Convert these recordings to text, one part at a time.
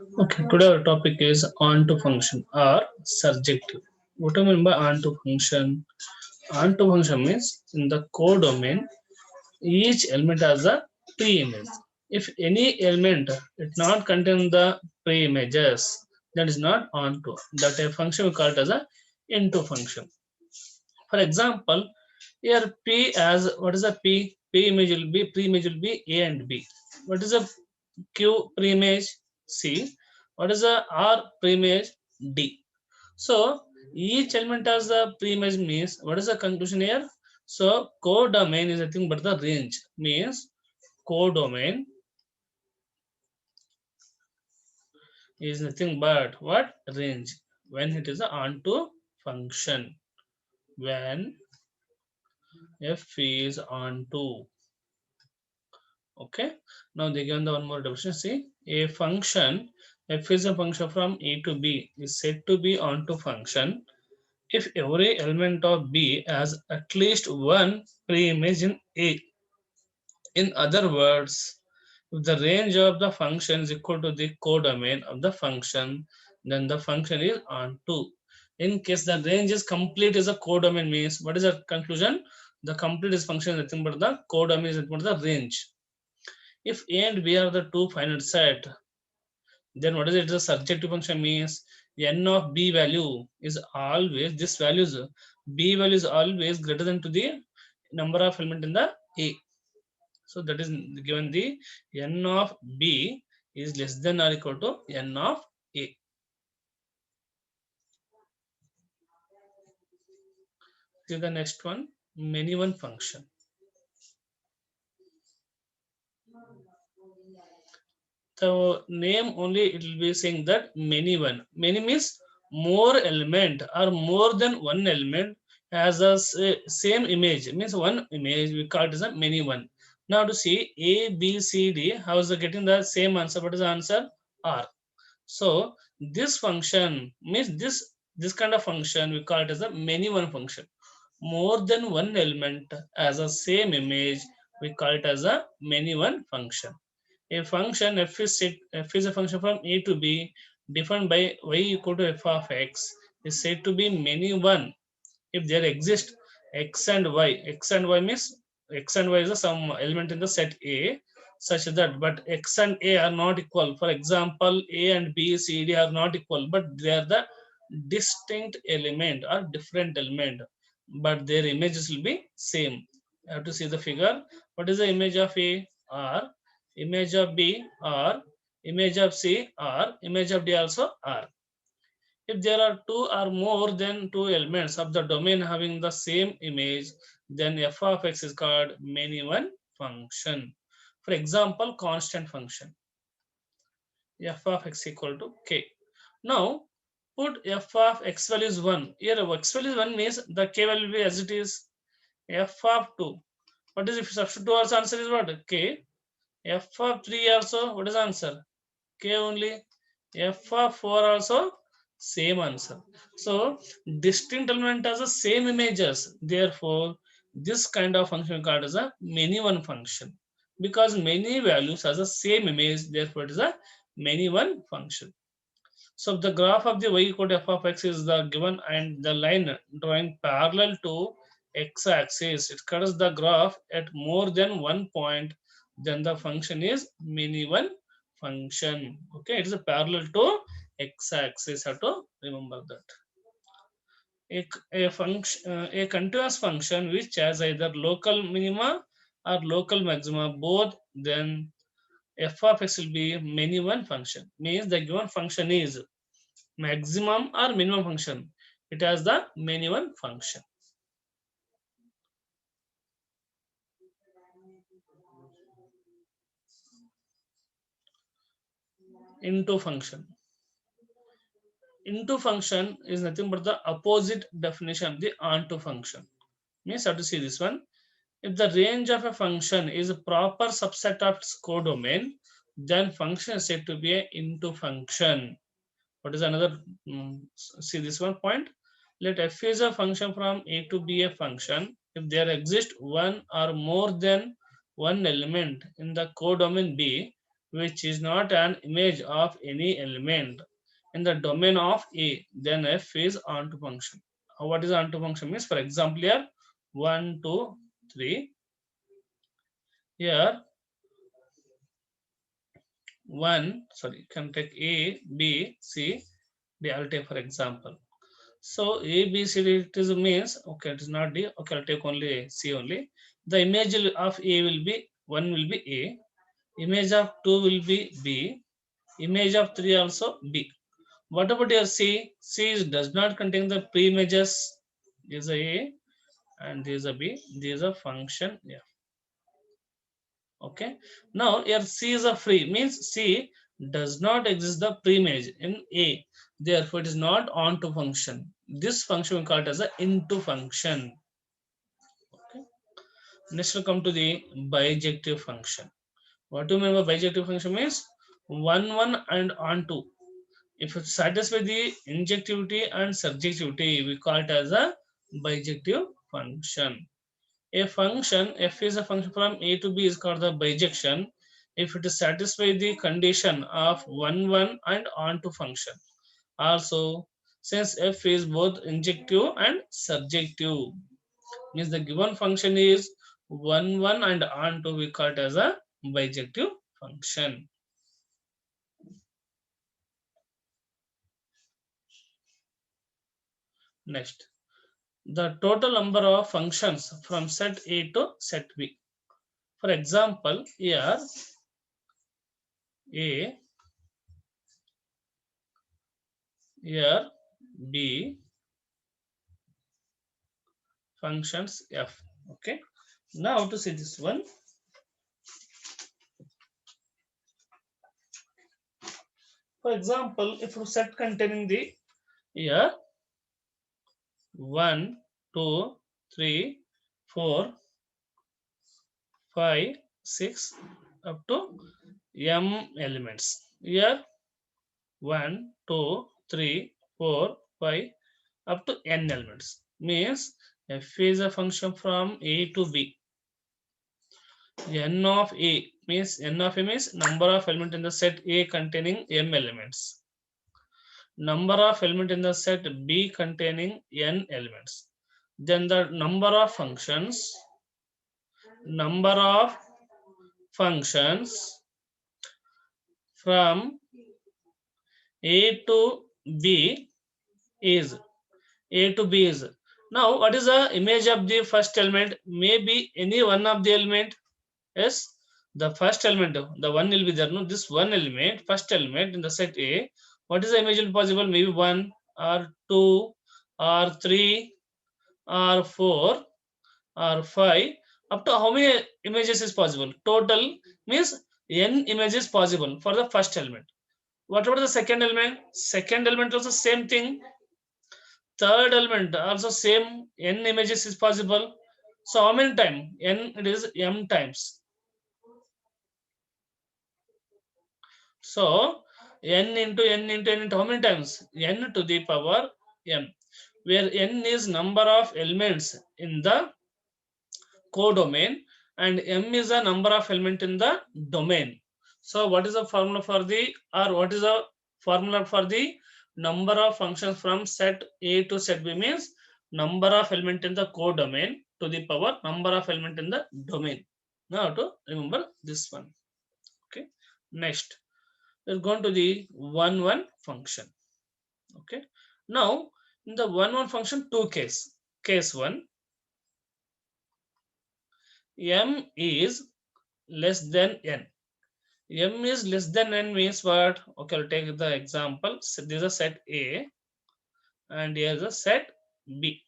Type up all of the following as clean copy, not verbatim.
Okay, today our topic is onto function or surjective. What I mean by onto function? Onto function means in the codomain, each element has a pre-image. If any element it not contain the pre-images, that is not onto. That a function we call it as a into function. For example, here P as what is a P? P image will be pre-image will be A and B. What is a Q pre-image? C. What is a R pre-image? D. So each element has the pre-image means what is the conclusion here? So codomain is nothing but the range means codomain is nothing but what range when it is a onto function when f is onto. Okay, now they given the one more definition. See, a function f is a function from a to b is said to be onto function if every element of b has at least one pre-image in a. In other words, if the range of the function is equal to the codomain of the function, then the function is onto. In case the range is complete as a codomain means what is the conclusion? The complete is function is nothing but the codomain is nothing but the range. If A and B are the two finite set, then what is it? The surjective function means n of B value is always this values B value is always greater than to the number of element in the A. So that is given the n of B is less than or equal to n of A. See the next one, many one function. The name only it will be saying that many one. Many means more element or more than one element has a same image. It means one image we call it as a many one. Now to see A, B, C, D, how is it getting the same answer? What is the answer? R. So this function means this kind of function we call it as a many one function. More than one element as a same image we call it as a many one function. A function f is a function from a to b defined by y equal to f of x is said to be many one if there exist x and y. X and y means x and y is a some element in the set A such that but x and a are not equal. For example, a and b, c, d are not equal, but they are the distinct element or different element, but their images will be same. You have to see the figure. What is the image of A? R. Image of B? R. Image of C? R. Image of D also R. If there are two or more than two elements of the domain having the same image, then f of x is called many one function. For example, constant function f of x equal to k. Now put f of x value is 1. Here x value is 1 means the k value will be as it is f of 2. What is if substitute 2 also answer is what? K. F of 3 also what is the answer? K only. F of 4 also same answer. So distinct element has the same images. Therefore, this kind of function called as a many one function. Because many values has the same image, therefore it is a many one function. So the graph of the y equal to f of x is the given and the line drawing parallel to x-axis. It cuts the graph at more than one point. Then the function is many one function. Okay, it is a parallel to x-axis. Have to remember that. A continuous function which has either local minima or local maxima both, then f of x will be many one function. Means the given function is maximum or minimum function. It has the many one function. Into function. Into function is nothing but the opposite definition of the onto function. Means have to see this one. If the range of a function is a proper subset of its codomain, then function is said to be an into function. What is another? See this one point. Let f is a function from a to b a function. If there exists one or more than one element in the codomain B, which is not an image of any element in the domain of A, then f is onto function. What is onto function means? For example, here 1, 2, 3. Here 1, sorry, you can take A, B, C, D. I'll take for example. So A, B, C, D it is means, okay, it is not D. Okay, I'll take only C only. The image of A will be 1 will be A. Image of 2 will be B. Image of 3 also B. What about your C? C does not contain the pre-images. This is A and this is a B. This is a function F. Okay. Now here C is a free means C does not exist the pre-image in A. Therefore, it is not onto function. This function we call it as a into function. Okay. Next we'll come to the bijective function. What do you mean by bijective function means? 1, 1 and onto. If it satisfies the injectivity and surjectivity, we call it as a bijective function. A function f is a function from A to B is called the bijection if it satisfies the condition of 1, 1 and onto function. Also, since f is both injective and surjective, means the given function is 1, 1 and onto, we call it as a bijective function. Next, the total number of functions from set A to set B. For example, here A, here B, functions F. Okay. Now to see this one. For example, if you set containing the here 1, 2, 3, 4, 5, 6 up to m elements. Here 1, 2, 3, 4, 5 up to n elements. Means f is a function from A to B. N of A means n of A means number of element in the set A containing m elements. Number of element in the set B containing n elements. Then the number of functions from A to B is now what is the image of the first element? Maybe any one of the element. Yes, the first element, the one will be there. No, this one element, first element in the set A. What is the image possible? Maybe 1 or 2 or 3 or 4 or 5. Up to how many images is possible? Total means n images possible for the first element. What about the second element? Second element also same thing. Third element also same n images is possible. So how many times? N it is m times. So n into n into n into how many times? N to the power m, where n is number of elements in the codomain and m is the number of element in the domain. So what is the formula for the, or what is the formula for the number of functions from set A to set B means number of element in the codomain to the power number of element in the domain. Now to remember this one. Okay. Next, we're going to the 1, 1 function. Okay. Now in the 1, 1 function, two case. Case 1, m is less than n. M is less than n means what? Okay, I'll take the example. So this is a set A and here is a set B.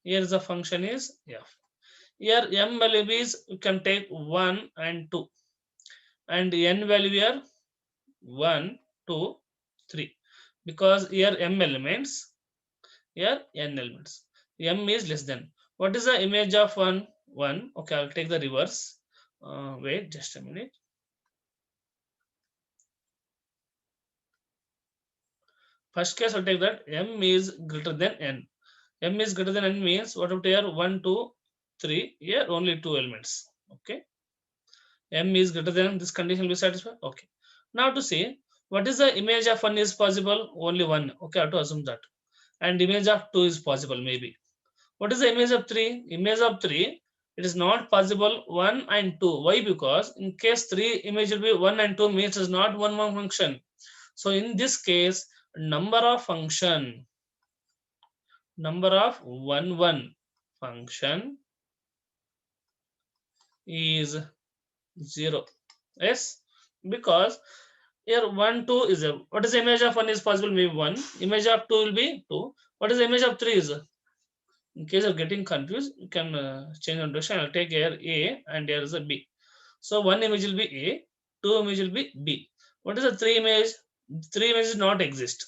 Here the function is f. Here m value is, you can take 1 and 2 and n value here 1, 2, 3 because here m elements, here n elements. M is less than. What is the image of 1? 1. Okay, I'll take the reverse. Wait just a minute. First case, I'll take that m is greater than n. M is greater than n means what about here? 1, 2, 3. Here only two elements. Okay. m is greater than this condition will be satisfied. Okay. Now to see what is the image of 1 is possible, only one. Okay, I have to assume that. And image of 2 is possible maybe. What is the image of 3? Image of 3, it is not possible 1 and 2. Why? Because in case 3 image will be 1 and 2 means it is not one function. So in this case, number of 1 function is 0. Yes, because here 1 2 is a, what is the image of 1 is possible, maybe 1, image of 2 will be 2. What is the image of 3 is? In case of getting confused, you can change the direction. I'll take here A and here is a B. So one image will be A, two image will be B. What is the 3 image? 3 images not exist.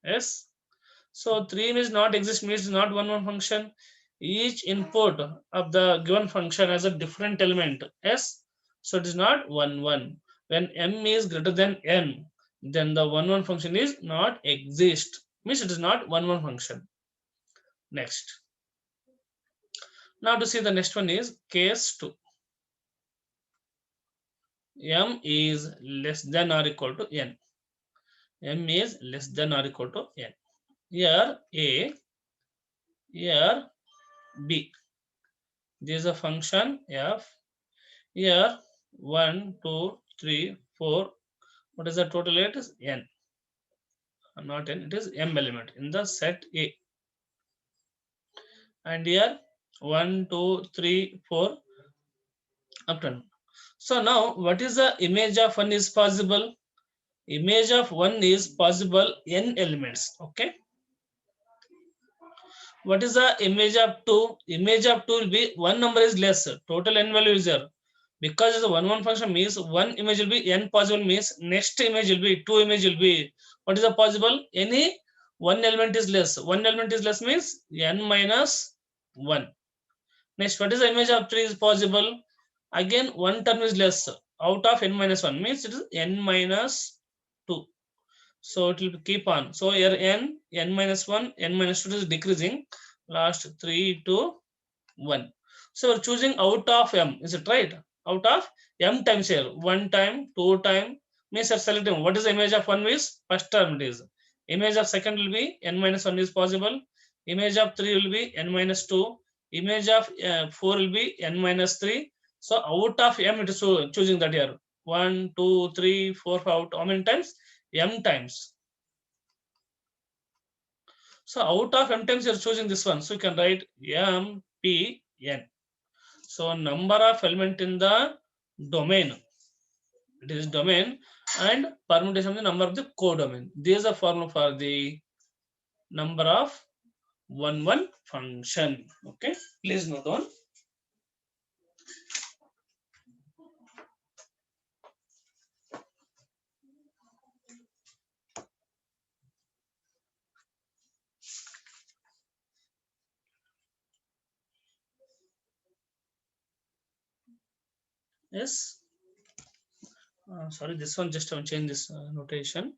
Yes. So 3 image not exist means not one function. Each input of the given function has a different element. Yes. So it is not 1. When m is greater than n, then the 1 function is not exist. Means it is not one function. Next. Now to see the next one is case 2. M is less than or equal to n. M is less than or equal to n. Here A, here B. This is a function f. Here 1, 2, 3, 4. What is the total? It is n. Not n, it is m element in the set A. And here 1, 2, 3, 4 up to n. So now what is the image of 1 is possible? Image of 1 is possible n elements. Okay. What is the image of 2? Image of 2 will be one number is less. Total n value is there. Because the one function means one image will be n possible means next image will be 2 image will be, what is the possible? Any one element is less. One element is less means n minus 1. Next, what is the image of 3 is possible? Again, one term is less. Out of n minus 1 means it is n minus 2. So it will keep on. So here n minus 1, n minus 2 is decreasing. Last 3 to 1. So we're choosing out of m. Is it right? Out of m times here. 1 time, 2 time. Means you're selecting. What is the image of 1 is? First term it is. Image of second will be n minus 1 is possible. Image of 3 will be n minus 2. Image of 4 will be n minus 3. So out of m it is choosing that here. 1, 2, 3, 4, 5 out. How many times? M times. So out of m times you're choosing this one. So you can write m p n. So number of element in the domain. It is domain and permutation of the number of the codomain. This is a formula for the number of 1 function. Okay, please note down. Yes. Sorry, this one just have changed this notation.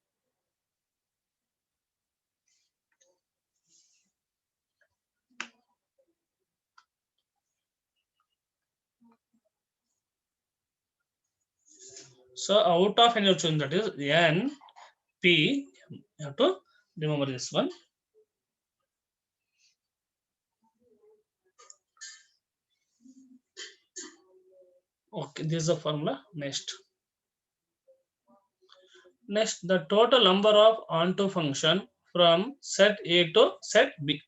So out of n you're choosing that is n p. You have to remember this one. Okay, this is the formula. Next, the total number of onto function from set A to set B.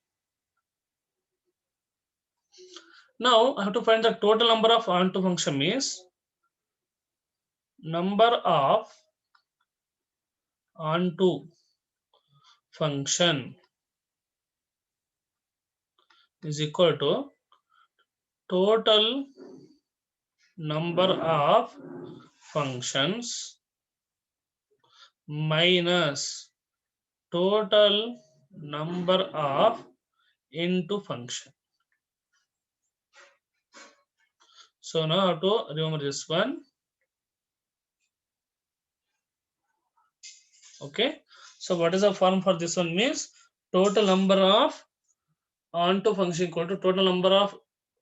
Now I have to find the total number of onto function means number of onto function is equal to total number of functions minus total number of into function. So now I have to remember this one. Okay. So what is the form for this one means total number of onto function equal to total number of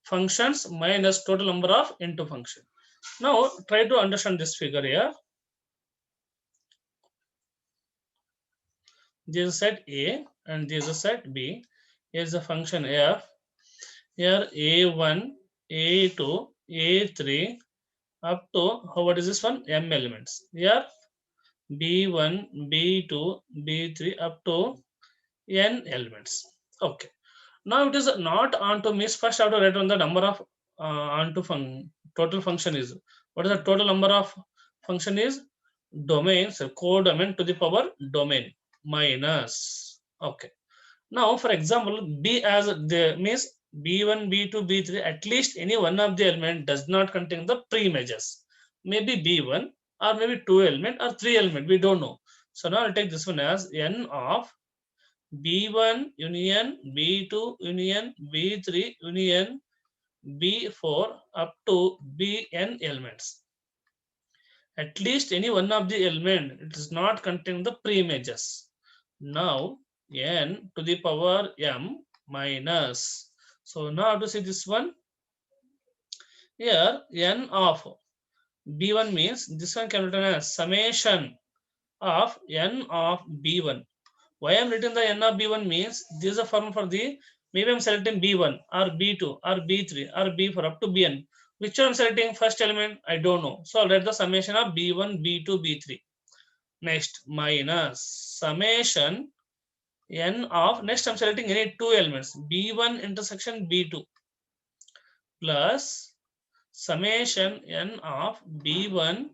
functions minus total number of into function. Now try to understand this figure here. This is set A and this is set B. Here is the function f. Here A1, A2, A3 up to what is this one? M elements. Here B1, B2, B3 up to N elements. Okay. Now it is not onto means first I have to write on the number of onto total function is. What is the total number of function is? Domain, so codomain to the power domain minus. Okay. Now for example, B as the means B1, B2, B3, at least any one of the element does not contain the pre-images. Maybe B1 or maybe two element or three element, we don't know. So now I'll take this one as n of B1 union B2 union B3 union B4 up to Bn elements. At least any one of the element, it is not containing the pre-images. Now n to the power m minus. So now to see this one. Here n of B1 means this one can be written as summation of n of B1. Why I'm written the n of B1 means this is a form for the, maybe I'm selecting B1 or B2 or B3 or B4 up to Bn. Which one I'm selecting first element? I don't know. So I'll write the summation of B1, B2, B3. Next minus summation n of, next I'm selecting any two elements, B1 intersection B2 plus summation n of B1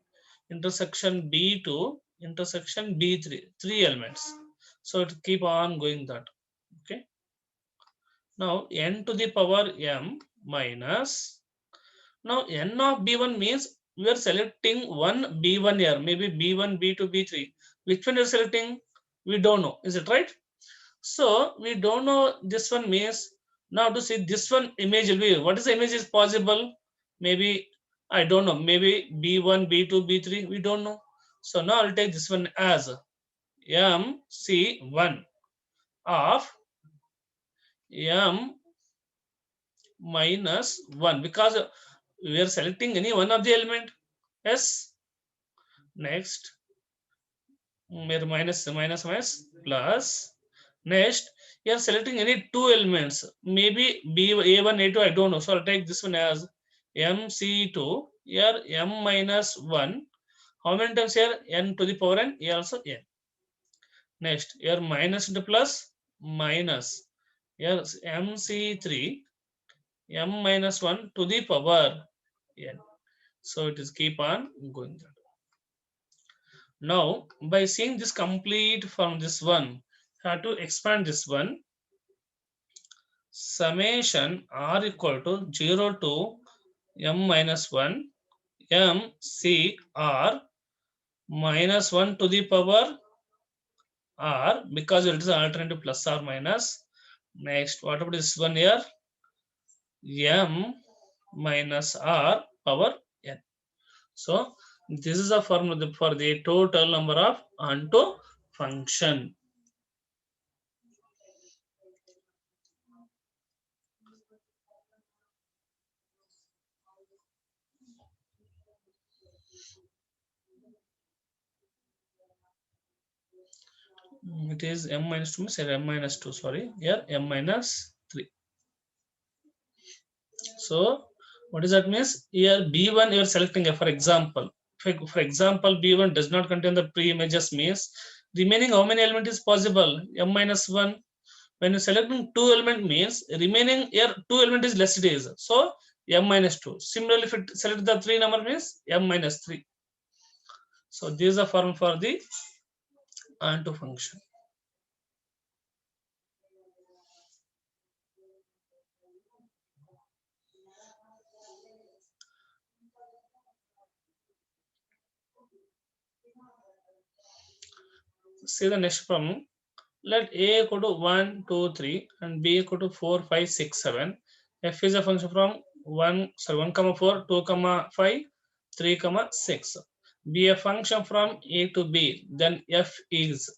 intersection B2 intersection B3, three elements. So it keep on going that. Okay. Now n to the power m minus. Now n of B1 means we are selecting one B1 here, maybe B1, B2, B3. Which one you are selecting? We don't know. Is it right? So we don't know this one means, now to see this one image will be, what is the image is possible? Maybe, I don't know, maybe B1, B2, B3, we don't know. So now I'll take this one as MC1 of M minus 1 because we are selecting any one of the element. Yes. Next, minus plus. Next, you are selecting any two elements. Maybe A1, A2, I don't know. So I'll take this one as MC2. Here M minus 1. How many times here? N to the power n. Here also n. Next, here minus into plus minus. Here MC3. M minus 1 to the power n. So it is keep on going that. Now, by seeing this complete from this one, have to expand this one. Summation r equal to 0 to m minus 1 m c r minus 1 to the power r, because it is alternative plus or minus. Next, what about this one here? M minus r power n. So this is a formula for the total number of onto function. It is m minus 2 means m minus 2, sorry, here m minus 3. So what does that means? Here B1 you are selecting, for example, for example, B1 does not contain the pre-images means remaining how many element is possible? M minus 1. When you selecting two element means remaining here two element is less days. So m minus 2. Similarly, if it select the three number means m minus 3. So this is a form for the onto function. See the next problem. Let a equal to 1, 2, 3 and b equal to 4, 5, 6, 7. F is a function from 1, 4, 2, 5, 3, 6. Be a function from a to b. Then f is,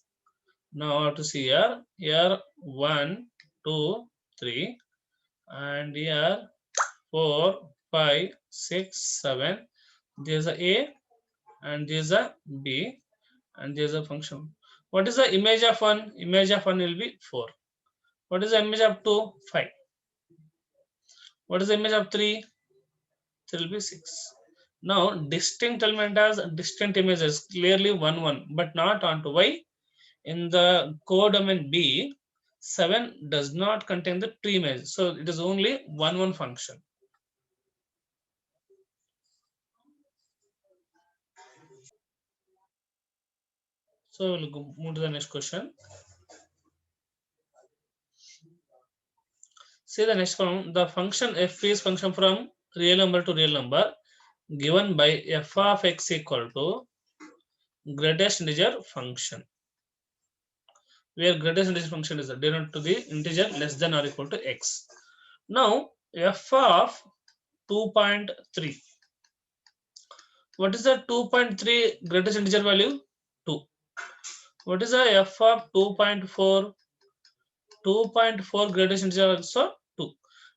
now to see here 1, 2, 3 and here 4, 5, 6, 7. There's a and there's a b, and there's a function. What is the image of 1? Image of 1 will be 4. What is the image of 2? 5. What is the image of 3? It will be 6. Now, distinct element has distinct images, clearly 1, 1, but not onto y. In the codomain B, 7 does not contain the tree image. So, it is only 1, 1 function. So, we'll move to the next question. See the next one. The function f is function from real number to real number given by f of x equal to greatest integer function, where greatest integer function is denoted to the integer less than or equal to x. Now, f of 2.3. What is the 2.3 greatest integer value? 2. What is the f of 2.4? 2.4 greatest integer also 2.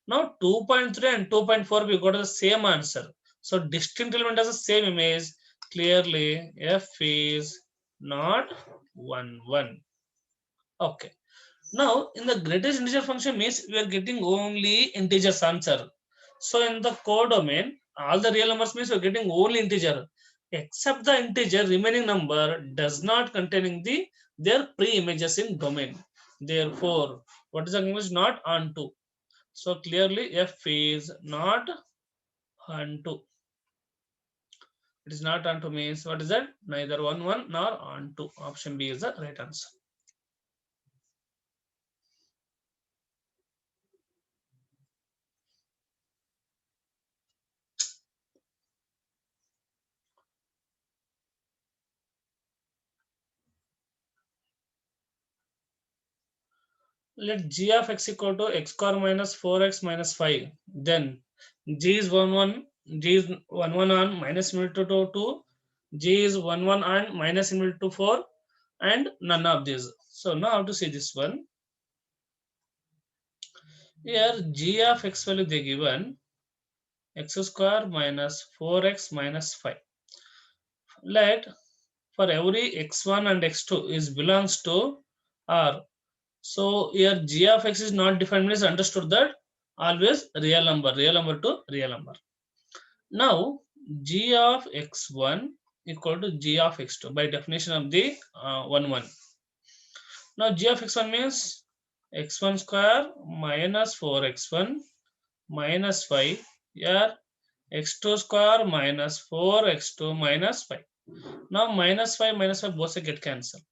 Now 2.3 and 2.4 we got the same answer. So distinct element has the same image. Clearly f is not 1, 1. Okay. Now in the greatest integer function means we are getting only integers answer. So in the codomain, all the real numbers means we are getting only integer, except the integer remaining number does not containing their pre-images in domain. Therefore, what is the image? Not onto. So clearly f is not onto. It is not onto means what is that? Neither 1, 1 nor onto. Option B is the right answer. Let g of x equal to x square minus 4x minus 5. Then g is 1, 1, g is 1, 1 on minus infinity to 2, g is 1, 1 on minus infinity to 4, and none of these. So now how to see this one. Here g of x value they given x square minus 4x minus 5. Let for every x1 and x2 is belongs to R. So here g of x is not defined, means understood that always real number to real number. Now g of x1 equal to g of x2 by definition of the 1, 1. Now g of x1 means x1 square minus 4x1 minus 5. Here x2 square minus 4x2 minus 5. Now minus 5 both get cancelled.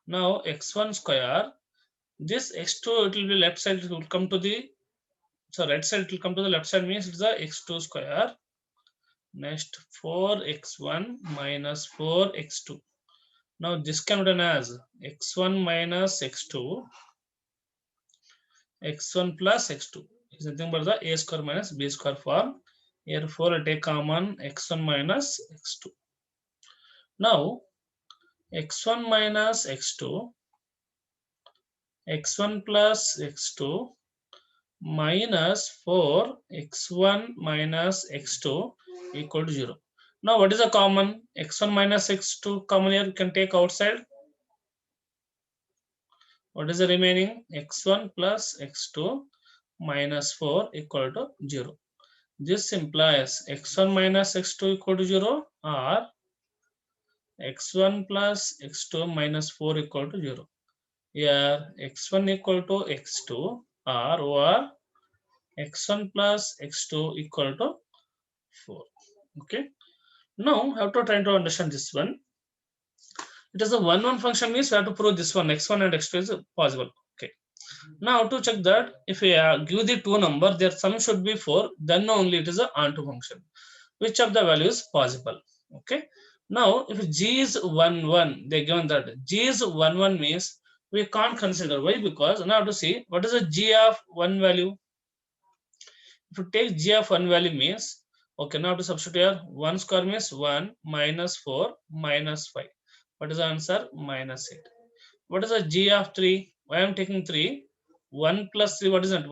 Now x1 square, this x2 it will be left side, it will come to the, so right side it will come to the left side, means it's the x2 square. Next 4x1 minus 4x2. Now this can be written as x1 minus x2, x1 plus x2 is nothing but the a square minus b square form. Here 4 I take common, x1 minus x2. Now x1 minus x2, x1 plus x2 minus 4 x1 minus x2 equal to 0. Now what is the common? x1 minus x2 common here, you can take outside. What is the remaining? x1 plus x2 minus 4 equal to 0. This implies x1 minus x2 equal to 0 or x1 plus x2 minus 4 equal to 0. Here x1 equal to x2 or x1 plus x2 equal to 4. Okay. Now how to try to understand this one. It is a 1, 1 function, means we have to prove this one x1 and x2 is possible. Okay. Now to check that if we give the two number, their sum should be 4, then only it is a onto function. Which of the value is possible? Okay. Now if g is 1, 1, they given that g is 1, 1 means we can't consider. Why? Because now to see what is the g of 1 value. If you take g of 1 value means, okay, now to substitute here 1 square means 1 minus 4 minus 5. What is the answer? Minus 8. What is the g of 3? Why I am taking 3? 1 plus 3, what is that?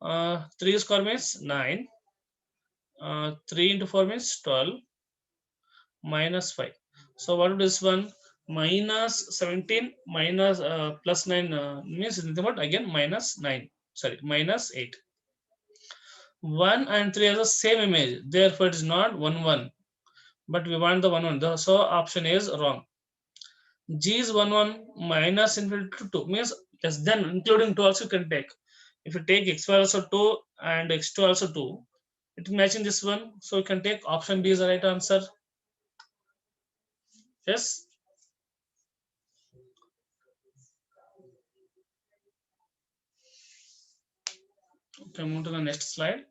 4. 3 square means 9. 3 into 4 means 12 minus 5. So what is this one? Minus 17 minus plus 9 means nothing but again minus 9. Sorry, minus 8. 1 and 3 are the same image. Therefore, it is not 1 1. But we want the 1 1. So option is wrong. G is 1 1 minus infinity to 2 means less than, including 2 also you can take. If you take x1 also 2 and x2 also 2, it matching this one. So you can take option B is the right answer. Yes. Okay, move to the next slide.